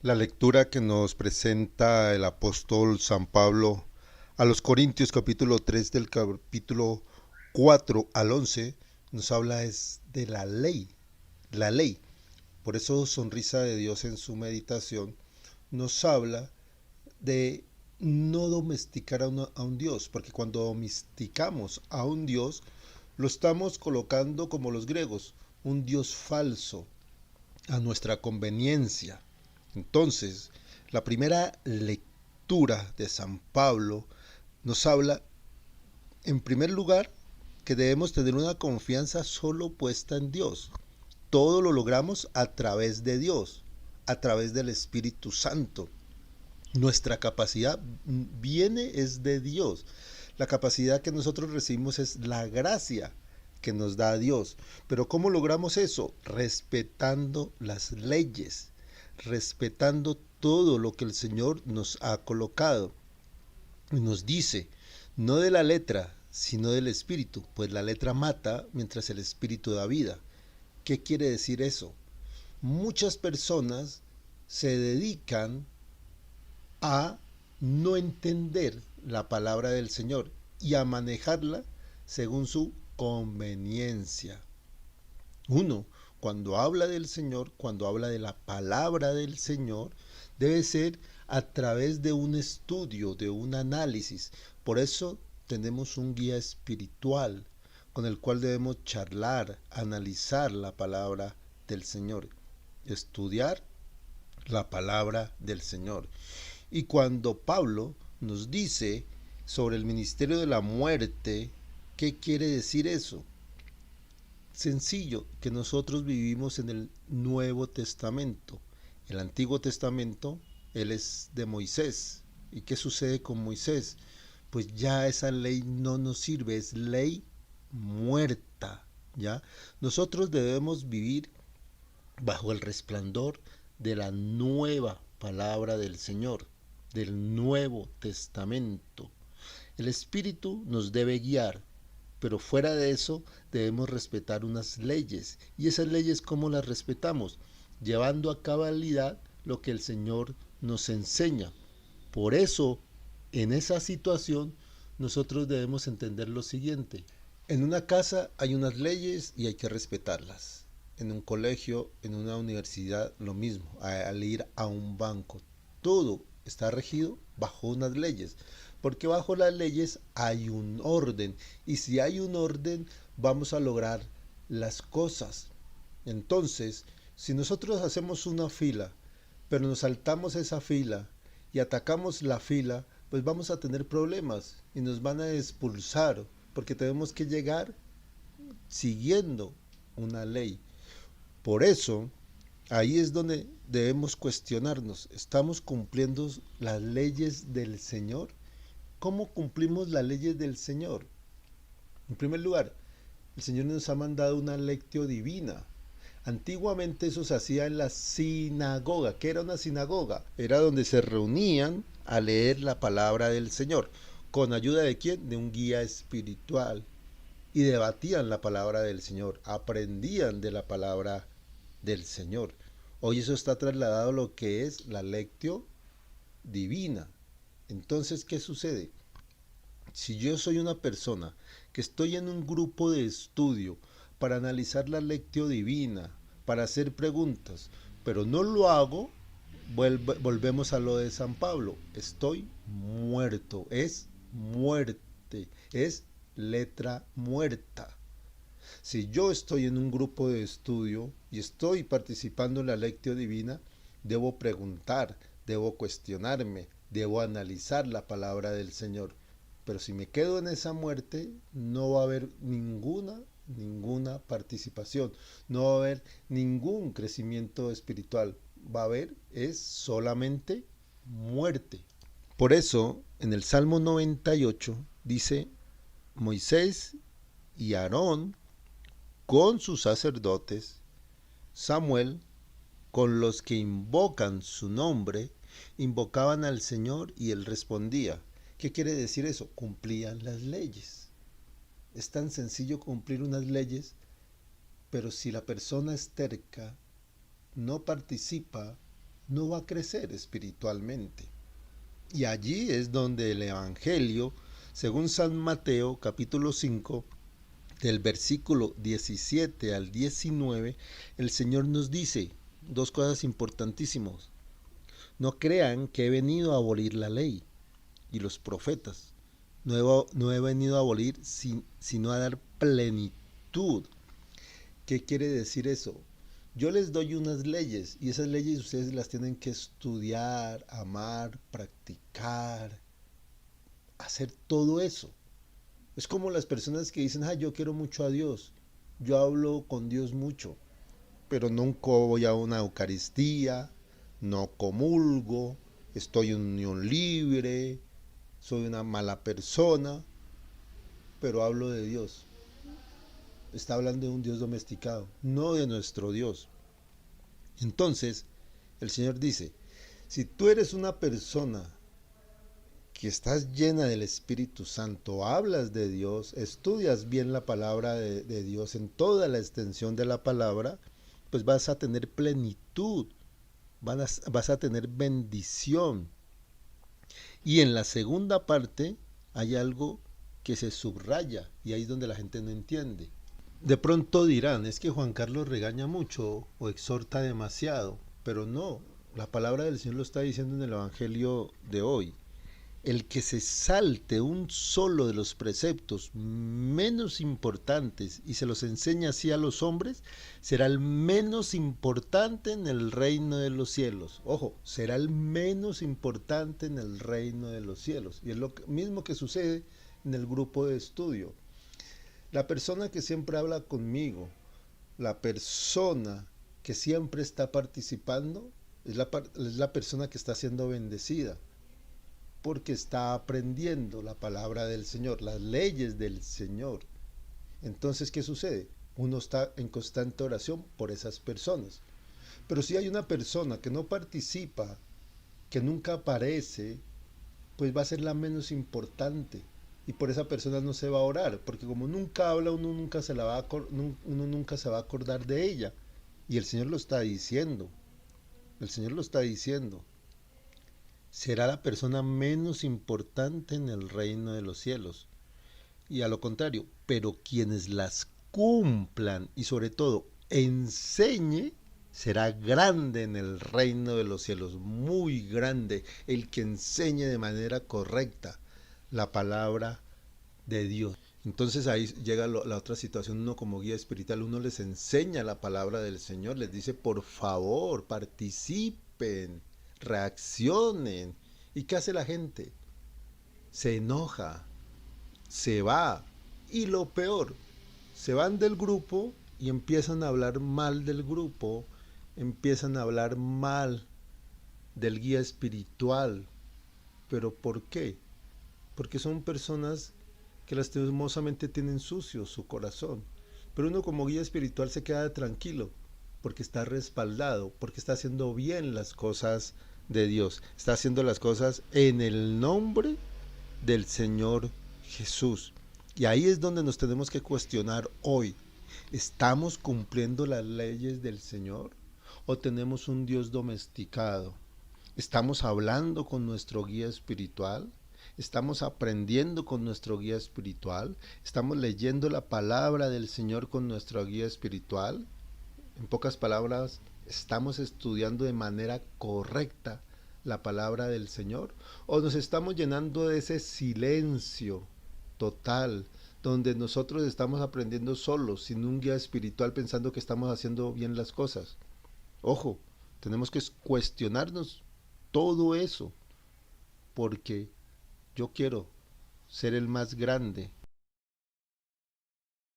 La lectura que nos presenta el apóstol San Pablo a los Corintios capítulo 3 del capítulo 4 al 11 nos habla es de la ley, la ley. Por eso Sonrisa de Dios en su meditación nos habla de no domesticar a un Dios, porque cuando domesticamos a un Dios, lo estamos colocando como los griegos, un Dios falso, a nuestra conveniencia. Entonces, la primera lectura de San Pablo nos habla, en primer lugar, que debemos tener una confianza solo puesta en Dios. Todo lo logramos a través de Dios, a través del Espíritu Santo. Nuestra capacidad viene es de Dios. La capacidad que nosotros recibimos es la gracia que nos da Dios. Pero ¿cómo logramos eso? Respetando las leyes, respetando todo lo que el Señor nos ha colocado. Y nos dice, no de la letra, sino del espíritu, pues la letra mata mientras el espíritu da vida. ¿Qué quiere decir eso? Muchas personas se dedican a no entender la palabra del Señor y a manejarla según su conveniencia. Uno, cuando habla del Señor, cuando habla de la palabra del Señor, debe ser a través de un estudio, de un análisis. Por eso tenemos un guía espiritual con el cual debemos charlar, analizar la palabra del Señor, estudiar la palabra del Señor. Y cuando Pablo nos dice sobre el ministerio de la muerte, ¿qué quiere decir eso? Sencillo, que nosotros vivimos en el Nuevo Testamento. El Antiguo Testamento, él es de Moisés. ¿Y qué sucede con Moisés? Pues ya esa ley no nos sirve, es ley muerta, ¿ya? Nosotros debemos vivir bajo el resplandor de la nueva palabra del Señor, del Nuevo Testamento. El Espíritu nos debe guiar, pero fuera de eso debemos respetar unas leyes. ¿Y esas leyes cómo las respetamos? Llevando a cabalidad lo que el Señor nos enseña. Por eso, en esa situación, nosotros debemos entender lo siguiente. En una casa hay unas leyes y hay que respetarlas. En un colegio, en una universidad, lo mismo. Al ir a un banco, todo está regido bajo unas leyes. Porque bajo las leyes hay un orden. Y si hay un orden, vamos a lograr las cosas. Entonces, si nosotros hacemos una fila, pero nos saltamos esa fila y atacamos la fila, pues vamos a tener problemas y nos van a expulsar porque tenemos que llegar siguiendo una ley. Por eso, ahí es donde debemos cuestionarnos, ¿estamos cumpliendo las leyes del Señor? ¿Cómo cumplimos las leyes del Señor? En primer lugar, el Señor nos ha mandado una lectio divina. Antiguamente eso se hacía en la sinagoga. ¿Qué era una sinagoga? Era donde se reunían a leer la palabra del Señor. ¿Con ayuda de quién? De un guía espiritual. Y debatían la palabra del Señor. Aprendían de la palabra del Señor. Hoy eso está trasladado a lo que es la lectio divina. Entonces, ¿qué sucede? Si yo soy una persona que estoy en un grupo de estudio para analizar la lectio divina, para hacer preguntas, pero no lo hago, volvemos a lo de San Pablo. Estoy muerto, es muerte, es letra muerta. Si yo estoy en un grupo de estudio y estoy participando en la lectio divina, debo preguntar, debo cuestionarme, debo analizar la palabra del Señor. Pero si me quedo en esa muerte, no va a haber ninguna participación, no va a haber ningún crecimiento espiritual. Va a haber es solamente muerte. Por eso, en el Salmo 98 dice, Moisés y Aarón con sus sacerdotes, Samuel, con los que invocan su nombre, invocaban al Señor y él respondía. ¿Qué quiere decir eso? Cumplían las leyes. Es tan sencillo cumplir unas leyes, pero si la persona es terca, no participa, no va a crecer espiritualmente. Y allí es donde el Evangelio, según San Mateo capítulo 5, del versículo 17 al 19, el Señor nos dice dos cosas importantísimas. No crean que he venido a abolir la ley y los profetas. No he venido a abolir, sino a dar plenitud. ¿Qué quiere decir eso? Yo les doy unas leyes y esas leyes ustedes las tienen que estudiar, amar, practicar, hacer todo eso. Es como las personas que dicen, yo quiero mucho a Dios, yo hablo con Dios mucho, pero nunca voy a una Eucaristía, no comulgo, estoy en unión libre, soy una mala persona, pero hablo de Dios. Está hablando de un Dios domesticado, no de nuestro Dios. Entonces, el Señor dice, si tú eres una persona que estás llena del Espíritu Santo, hablas de Dios, estudias bien la palabra de Dios en toda la extensión de la palabra, pues vas a tener plenitud, vas a tener bendición. Y en la segunda parte hay algo que se subraya y ahí es donde la gente no entiende. De pronto dirán, es que Juan Carlos regaña mucho o exhorta demasiado, pero no, la palabra del Señor lo está diciendo en el Evangelio de hoy. El que se salte un solo de los preceptos menos importantes y se los enseña así a los hombres, será el menos importante en el reino de los cielos. Ojo, será el menos importante en el reino de los cielos. Y es lo mismo que sucede en el grupo de estudio. La persona que siempre habla conmigo, la persona que siempre está participando, es la persona que está siendo bendecida, porque está aprendiendo la palabra del Señor, las leyes del Señor. Entonces, ¿qué sucede? Uno está en constante oración por esas personas. Pero si hay una persona que no participa, que nunca aparece, pues va a ser la menos importante. Y por esa persona no se va a orar, porque como nunca habla, uno nunca se va a acordar de ella. Y el Señor lo está diciendo. El Señor lo está diciendo. Será la persona menos importante en el reino de los cielos. Y a lo contrario, pero quienes las cumplan y sobre todo enseñe, será grande en el reino de los cielos, muy grande, el que enseñe de manera correcta la palabra de Dios. Entonces ahí llega la otra situación, uno como guía espiritual, uno les enseña la palabra del Señor, les dice por favor, participen, reaccionen. ¿Y qué hace la gente? Se enoja, se va. Y lo peor, se van del grupo y empiezan a hablar mal del grupo, empiezan a hablar mal del guía espiritual. ¿Pero por qué? Porque son personas que lastimosamente tienen sucio su corazón. Pero uno como guía espiritual se queda tranquilo, porque está respaldado, porque está haciendo bien las cosas de Dios, está haciendo las cosas en el nombre del Señor Jesús. Y ahí es donde nos tenemos que cuestionar hoy. ¿Estamos cumpliendo las leyes del Señor o tenemos un Dios domesticado? ¿Estamos hablando con nuestro guía espiritual? ¿Estamos aprendiendo con nuestro guía espiritual? ¿Estamos leyendo la palabra del Señor con nuestro guía espiritual? En pocas palabras, ¿estamos estudiando de manera correcta la palabra del Señor? ¿O nos estamos llenando de ese silencio total, donde nosotros estamos aprendiendo solos, sin un guía espiritual, pensando que estamos haciendo bien las cosas? Ojo, tenemos que cuestionarnos todo eso, porque yo quiero ser el más grande